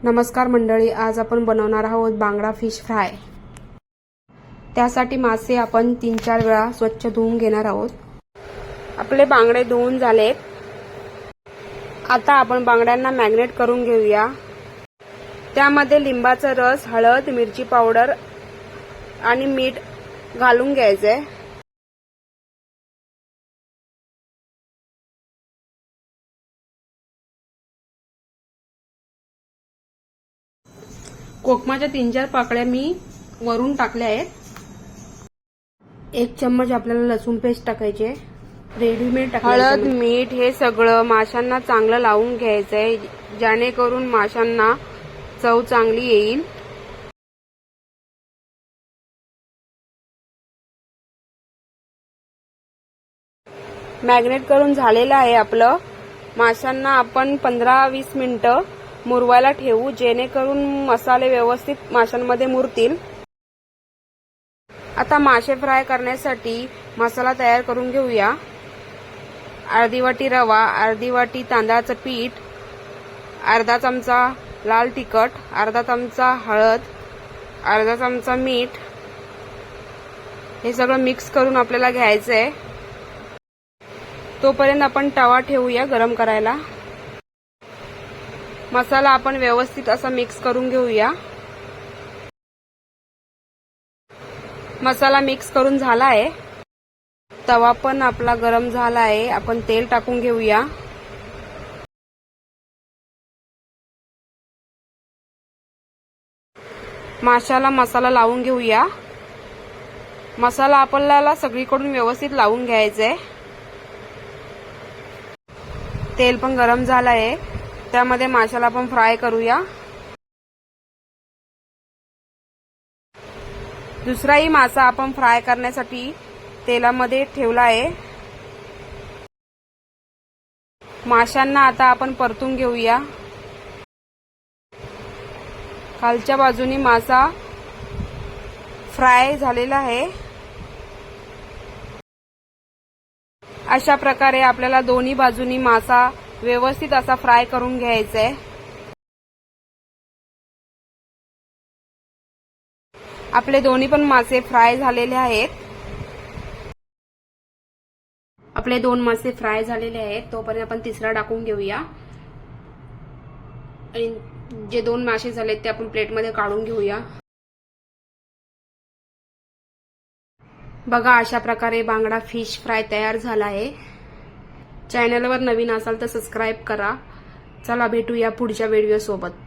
नमस्कार मंडळी, आज आपण बनवणार आहोत बांगडा फिश फ्राय। त्यासाठी मासे आपण 3-4 वेळा स्वच्छ धुवून घेणार आहोत। आपले बांगडे धुवून झालेत। आता आपण बांगड्यांना मॅरिनेट करून घेऊया। त्यामध्ये लिंबाचा रस, हळद, मिरची पावडर आणि मीठ घालून घ्यायचे। कोकमाच्या 3-4 पाकळ्या मी वरून टाकल्या आहेत। 1 चम्मच आपल्याला लसूण पेस्ट टाकायचे, रेडीमेड टाकायचे। हळद, मीठ हे सगळं माशांना चांगलं लावून घ्यायचंय, जेणेकरून माशांना चव चांगली येईल। मॅरिनेट करून झालेलं आहे आपलं। माशांना आपण 15-20 मिनिटं मुरवायला ठेवू, जेणेकरून मसाले व्यवस्थित माशांमध्ये मुरतील। आता मासे फ्राय करण्यासाठी मसाला तयार करून घेऊया। अर्धी वाटी रवा, अर्धी वाटी तांदळाचं पीठ, अर्धा चमचा लाल तिखट, अर्धा चमचा हळद, अर्धा चमचा मीठ हे सगळं मिक्स करून आपल्याला घ्यायचंय। तोपर्यंत आपण तवा ठेवूया गरम करायला। मसाला आपण व्यवस्थित असा मिक्स करून घेऊया। मसाला मिक्स करून झाला आहे। तवा पण आपला गरम झाला आहे। आपण तेल टाकून घेऊया। माशाला मसाला लावून घेऊया। मसाला आपल्याला सगळीकडून व्यवस्थित लावून घ्यायचा आहे। तेल पण गरम झालं आहे, त्यामध्ये माशाला आपण फ्राय करूया। दुसराही मासा आपण फ्राय करण्यासाठी तेलामध्ये ठेवला आहे। माशांना आता आपण परतून घेऊया। खालच्या बाजूनी मासा फ्राय झालेला आहे। अशा प्रकारे आपल्याला दोन्ही बाजूनी मासा व्यवस्थित असा फ्राय करून घ्यायचा आहे। आपले दोन्ही पण मासे फ्राय झालेले आहेत। आपले 2 मासे फ्राय झालेले आहेत। तोपर्यंत आपण तिसरा टाकून घेऊया आणि जे 2 मासे झालेत ते आपण प्लेटमध्ये काढून घेऊया। बघा, अशा प्रकारे बांगडा फिश फ्राय तयार झाला आहे। चॅनलवर नवीन असाल तर सबस्क्राइब करा। चला भेटूया पुढच्या व्हिडिओ सोबत।